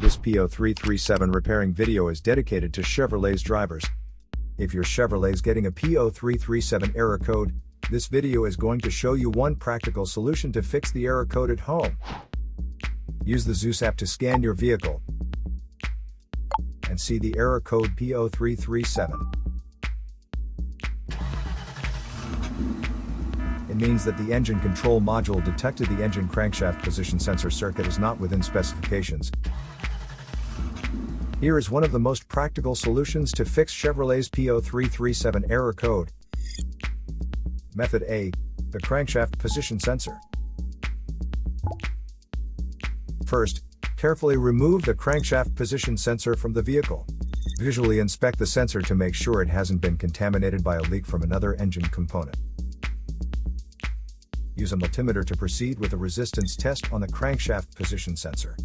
This P0337 repairing video is dedicated to Chevrolet's drivers. If your Chevrolet's getting a P0337 error code, this video is going to show you one practical solution to fix the error code at home. Use the Zeus app to scan your vehicle and see the error code P0337. It means that the engine control module detected the engine crankshaft position sensor circuit is not within specifications. Here is one of the most practical solutions to fix Chevrolet's P0337 error code. Method A. The crankshaft position sensor. First, carefully remove the crankshaft position sensor from the vehicle. Visually inspect the sensor to make sure it hasn't been contaminated by a leak from another engine component. Use a multimeter to proceed with a resistance test on the crankshaft position sensor.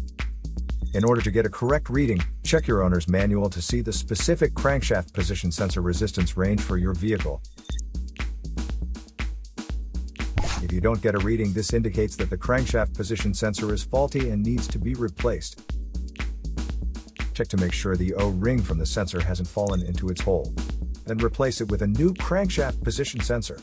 In order to get a correct reading, check your owner's manual to see the specific crankshaft position sensor resistance range for your vehicle. If you don't get a reading, this indicates that the crankshaft position sensor is faulty and needs to be replaced. Check to make sure the O-ring from the sensor hasn't fallen into its hole. Then replace it with a new crankshaft position sensor.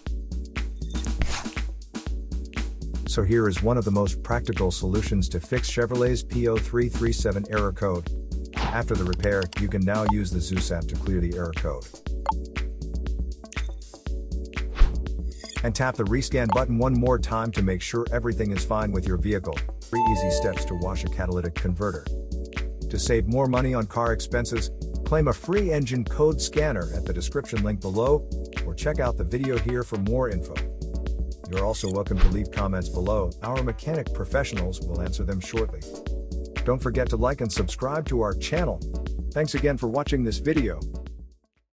So here is one of the most practical solutions to fix Chevrolet's P0337 error code. After the repair, you can now use the Zeus app to clear the error code. And tap the rescan button one more time to make sure everything is fine with your vehicle. 3 easy steps to wash a catalytic converter. To save more money on car expenses, claim a free engine code scanner at the description link below, or check out the video here for more info. You're also welcome to leave comments below. Our mechanic professionals will answer them shortly. Don't forget to like and subscribe to our channel. Thanks again for watching this video.